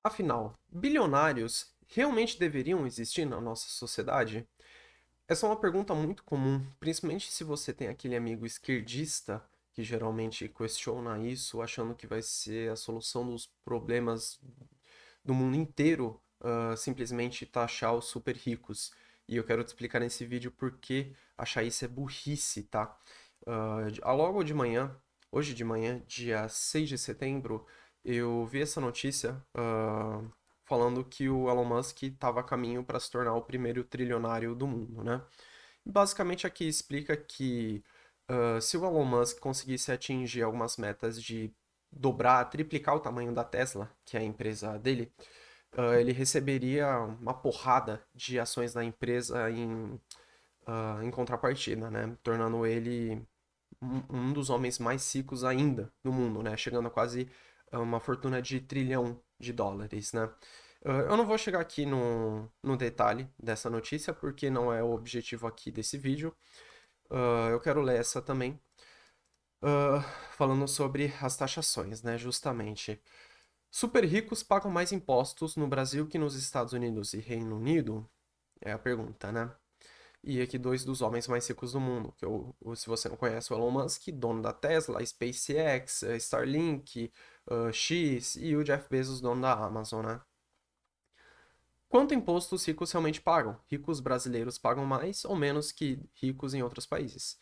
Afinal, bilionários realmente deveriam existir na nossa sociedade? Essa é uma pergunta muito comum, principalmente se você tem aquele amigo esquerdista que geralmente questiona isso, achando que vai ser a solução dos problemas do mundo inteiro, simplesmente taxar os super ricos. E eu quero te explicar nesse vídeo por que achar isso é burrice, tá? Logo de manhã, hoje de manhã, dia 6 de setembro, eu vi essa notícia, falando que o Elon Musk estava a caminho para se tornar o primeiro trilionário do mundo, né? Basicamente aqui explica que se o Elon Musk conseguisse atingir algumas metas de dobrar, triplicar o tamanho da Tesla, que é a empresa dele, ele receberia uma porrada de ações da empresa em contrapartida, né? Tornando ele um dos homens mais ricos ainda do mundo, né? Chegando a quase uma fortuna de trilhão de dólares, né? Eu não vou chegar aqui no detalhe dessa notícia, porque não é o objetivo aqui desse vídeo. Eu quero ler essa também, ah, falando sobre as taxações, né? Justamente. Super ricos pagam mais impostos no Brasil que nos Estados Unidos e Reino Unido? É a pergunta, né? E aqui dois dos homens mais ricos do mundo, se você não conhece o Elon Musk, dono da Tesla, SpaceX, Starlink, X, e o Jeff Bezos, dono da Amazon, né? Quanto imposto os ricos realmente pagam? Ricos brasileiros pagam mais ou menos que ricos em outros países?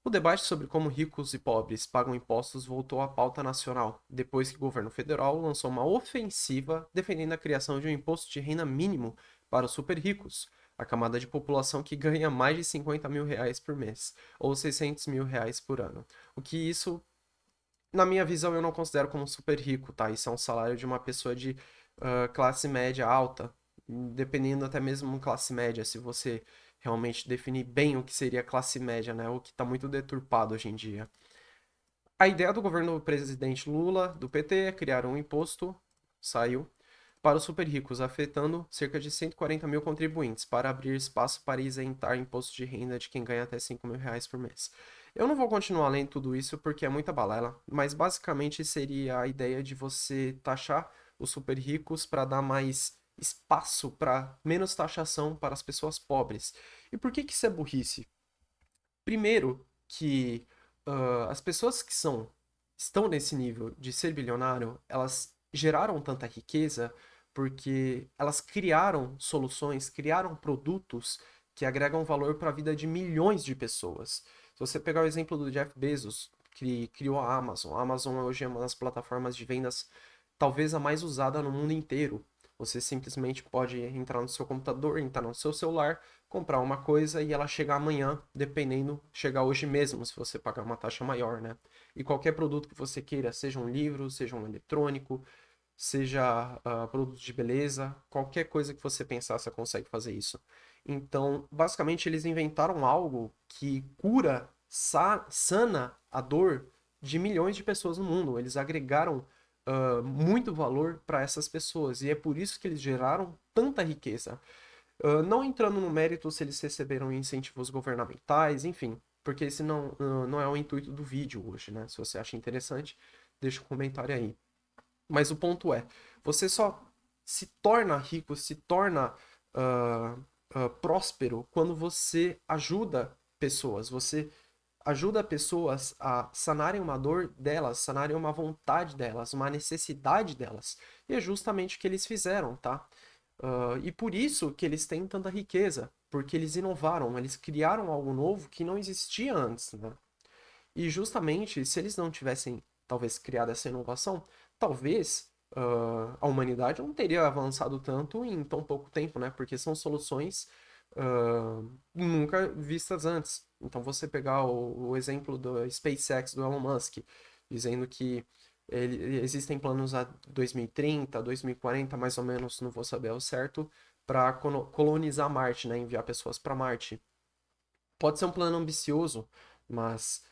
O debate sobre como ricos e pobres pagam impostos voltou à pauta nacional, depois que o governo federal lançou uma ofensiva defendendo a criação de um imposto de renda mínimo para os super ricos, a camada de população que ganha mais de 50 mil reais por mês, ou 600 mil reais por ano. O que isso, na minha visão, eu não considero como super rico, tá? Isso é um salário de uma pessoa de classe média alta, dependendo até mesmo classe média, se você realmente definir bem o que seria classe média, né? O que está muito deturpado hoje em dia. A ideia do governo do presidente Lula, do PT, é criar um imposto, saiu, para os super ricos, afetando cerca de 140 mil contribuintes, para abrir espaço para isentar imposto de renda de quem ganha até 5 mil reais por mês. Eu não vou continuar lendo tudo isso porque é muita balela, mas basicamente seria a ideia de você taxar os super ricos para dar mais espaço para menos taxação para as pessoas pobres. E por que que isso é burrice? Primeiro, que as pessoas que estão nesse nível de ser bilionário, elas geraram tanta riqueza porque elas criaram soluções, criaram produtos que agregam valor para a vida de milhões de pessoas. Se você pegar o exemplo do Jeff Bezos, que criou a Amazon hoje é uma das plataformas de vendas talvez a mais usada no mundo inteiro. Você simplesmente pode entrar no seu computador, entrar no seu celular, comprar uma coisa e ela chegar amanhã, dependendo, chegar hoje mesmo, se você pagar uma taxa maior, né? E qualquer produto que você queira, seja um livro, seja um eletrônico, seja produto de beleza, qualquer coisa que você pensar, você consegue fazer isso. Então, basicamente, eles inventaram algo que cura, sana a dor de milhões de pessoas no mundo. Eles agregaram muito valor para essas pessoas e é por isso que eles geraram tanta riqueza. Não entrando no mérito se eles receberam incentivos governamentais, enfim, porque esse não é o intuito do vídeo hoje, né? Se você acha interessante, deixa um comentário aí. Mas o ponto é, você só se torna rico, se torna ah, próspero quando você ajuda pessoas. Você ajuda pessoas a sanarem uma dor delas, sanarem uma vontade delas, uma necessidade delas. E é justamente o que eles fizeram, tá? E por isso que eles têm tanta riqueza, porque eles inovaram, eles criaram algo novo que não existia antes, né? E justamente, se eles não tivessem, talvez, criado essa inovação, talvez a humanidade não teria avançado tanto em tão pouco tempo, né? Porque são soluções nunca vistas antes. Então, você pegar o exemplo do SpaceX, do Elon Musk, dizendo que existem planos a 2030, 2040, mais ou menos, não vou saber ao certo, para colonizar Marte, né? Enviar pessoas para Marte. Pode ser um plano ambicioso, mas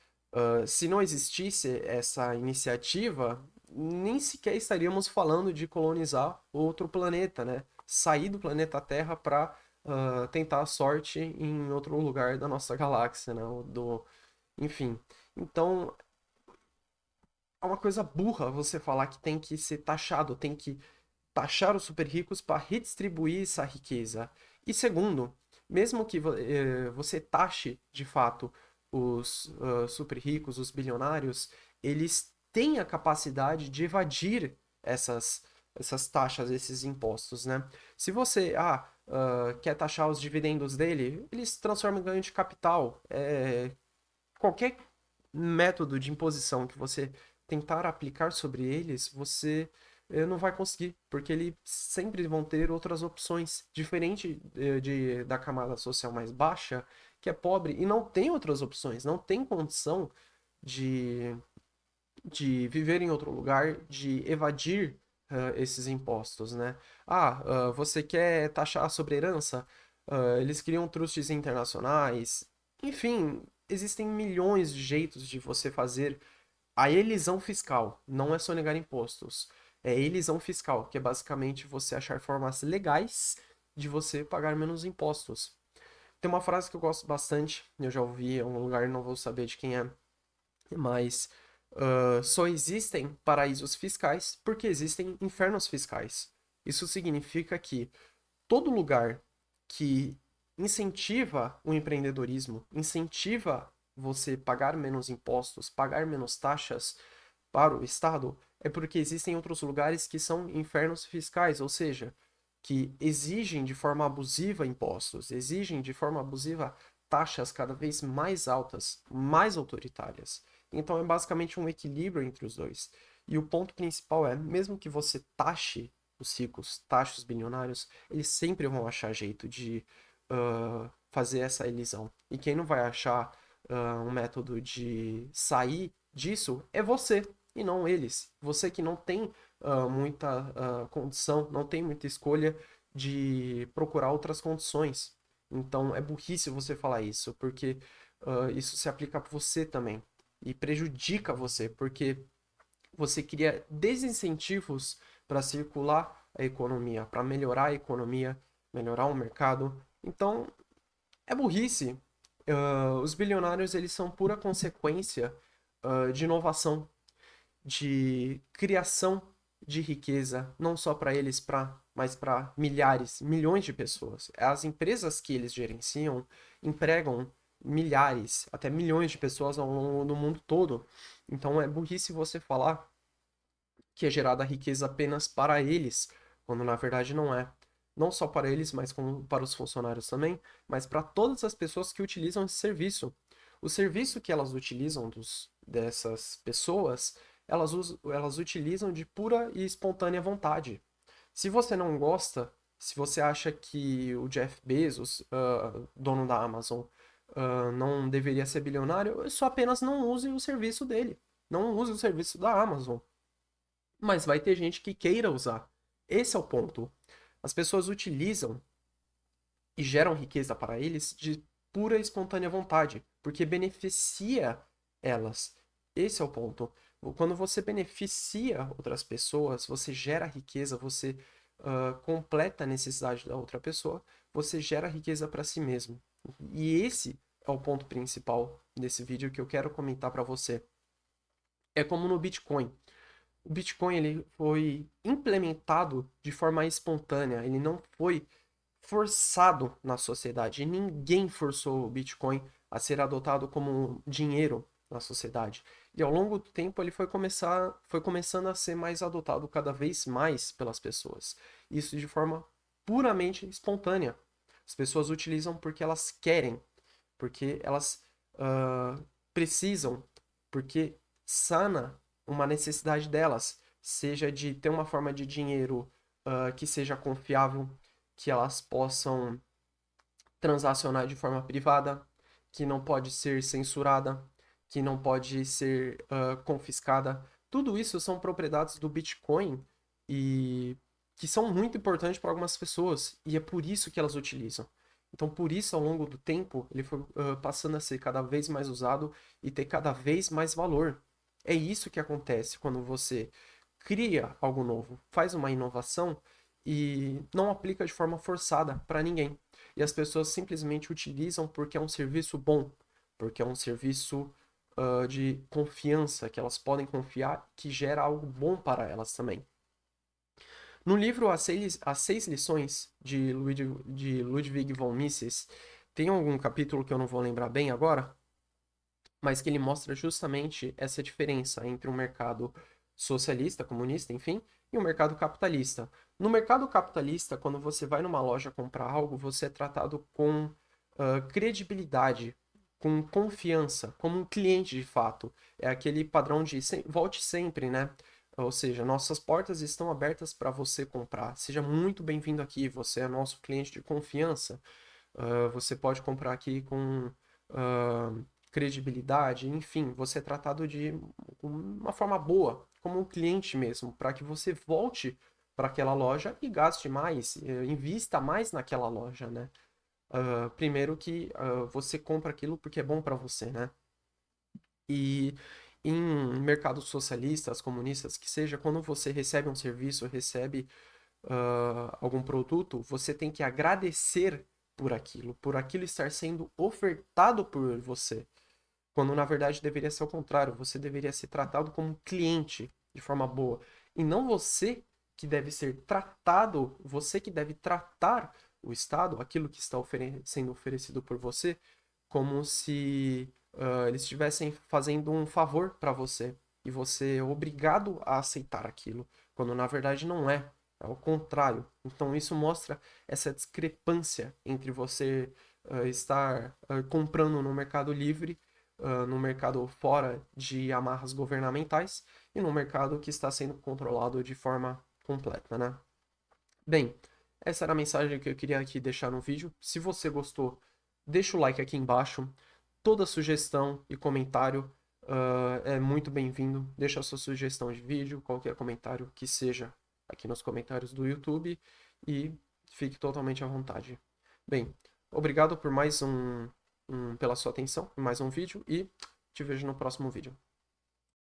se não existisse essa iniciativa, nem sequer estaríamos falando de colonizar outro planeta, né? Sair do planeta Terra para tentar a sorte em outro lugar da nossa galáxia, né? Enfim. Então, é uma coisa burra você falar que tem que ser taxado, tem que taxar os super ricos para redistribuir essa riqueza. E segundo, mesmo que você taxe de fato os super ricos, os bilionários, eles têm a capacidade de evadir essas taxas, esses impostos, né? Se você quer taxar os dividendos dele, eles transformam em ganho de capital. Qualquer método de imposição que você tentar aplicar sobre eles, você não vai conseguir, porque eles sempre vão ter outras opções, diferente da camada social mais baixa, que é pobre e não tem outras opções, não tem condição de, de viver em outro lugar, de evadir esses impostos, né? Você quer taxar sobre herança? Eles criam trustes internacionais, enfim, existem milhões de jeitos de você fazer a elisão fiscal. Não é só negar impostos. É elisão fiscal, que é basicamente você achar formas legais de você pagar menos impostos. Tem uma frase que eu gosto bastante, eu já ouvi em algum lugar, não vou saber de quem é, mas só existem paraísos fiscais porque existem infernos fiscais. Isso significa que todo lugar que incentiva o empreendedorismo, incentiva você pagar menos impostos, pagar menos taxas para o Estado, é porque existem outros lugares que são infernos fiscais, ou seja, que exigem de forma abusiva impostos, exigem de forma abusiva taxas cada vez mais altas, mais autoritárias. Então é basicamente um equilíbrio entre os dois. E o ponto principal é, mesmo que você taxe os ricos, taxe os bilionários, eles sempre vão achar jeito de fazer essa elisão. E quem não vai achar um método de sair disso é você, e não eles. Você que não tem muita condição, não tem muita escolha de procurar outras condições. Então é burrice você falar isso, porque isso se aplica a você também. E prejudica você, porque você cria desincentivos para circular a economia, para melhorar a economia, melhorar o mercado. Então, é burrice. Os bilionários eles são pura consequência de inovação, de criação de riqueza, não só para eles, mas para milhares, milhões de pessoas. As empresas que eles gerenciam empregam milhares, até milhões de pessoas ao longo do mundo todo. Então é burrice você falar que é gerada riqueza apenas para eles, quando na verdade não é. Não só para eles, mas como para os funcionários também, mas para todas as pessoas que utilizam esse serviço. O serviço que elas utilizam dessas pessoas, elas utilizam de pura e espontânea vontade. Se você não gosta, se você acha que o Jeff Bezos, dono da Amazon, não deveria ser bilionário, só apenas não use o serviço dele. Não use o serviço da Amazon. Mas vai ter gente que queira usar. Esse é o ponto. As pessoas utilizam e geram riqueza para eles de pura e espontânea vontade, porque beneficia elas. Esse é o ponto. Quando você beneficia outras pessoas, você gera riqueza, você completa a necessidade da outra pessoa, você gera riqueza para si mesmo. E esse é o ponto principal desse vídeo que eu quero comentar para você. É como no Bitcoin. O Bitcoin ele foi implementado de forma espontânea, ele não foi forçado na sociedade. Ninguém forçou o Bitcoin a ser adotado como dinheiro na sociedade. E ao longo do tempo ele foi começando a ser mais adotado cada vez mais pelas pessoas. Isso de forma puramente espontânea. As pessoas utilizam porque elas querem, porque elas precisam, porque sana uma necessidade delas, seja de ter uma forma de dinheiro que seja confiável, que elas possam transacionar de forma privada, que não pode ser censurada, que não pode ser confiscada. Tudo isso são propriedades do Bitcoin e que são muito importantes para algumas pessoas e é por isso que elas utilizam. Então, por isso, ao longo do tempo, ele foi passando a ser cada vez mais usado e ter cada vez mais valor. É isso que acontece quando você cria algo novo, faz uma inovação e não aplica de forma forçada para ninguém. E as pessoas simplesmente utilizam porque é um serviço bom, porque é um serviço de confiança, que elas podem confiar, que gera algo bom para elas também. No livro As Seis Lições, de Ludwig von Mises, tem algum capítulo que eu não vou lembrar bem agora, mas que ele mostra justamente essa diferença entre um mercado socialista, comunista, enfim, e um mercado capitalista. No mercado capitalista, quando você vai numa loja comprar algo, você é tratado com credibilidade, com confiança, como um cliente de fato. É aquele padrão de volte sempre, né? Ou seja, nossas portas estão abertas para você comprar. Seja muito bem-vindo aqui, você é nosso cliente de confiança. Você pode comprar aqui com ah, credibilidade, enfim, você é tratado de uma forma boa, como um cliente mesmo, para que você volte para aquela loja e gaste mais, invista mais naquela loja, né? Primeiro que você compra aquilo porque é bom para você, né? E em mercados socialistas, comunistas, que seja, quando você recebe um serviço, recebe algum produto, você tem que agradecer por aquilo estar sendo ofertado por você. Quando na verdade deveria ser o contrário, você deveria ser tratado como um cliente de forma boa. E não você que deve ser tratado, você que deve tratar o Estado, aquilo que está sendo oferecido por você, como se eles estivessem fazendo um favor para você. E você é obrigado a aceitar aquilo, quando na verdade não é. É o contrário. Então isso mostra essa discrepância entre você estar comprando no Mercado Livre, no mercado fora de amarras governamentais e no mercado que está sendo controlado de forma completa, né? Bem, essa era a mensagem que eu queria aqui deixar no vídeo. Se você gostou, deixa o like aqui embaixo. Toda sugestão e comentário é muito bem-vindo. Deixa a sua sugestão de vídeo, qualquer comentário que seja aqui nos comentários do YouTube e fique totalmente à vontade. Bem, obrigado por pela sua atenção em mais um vídeo e te vejo no próximo vídeo.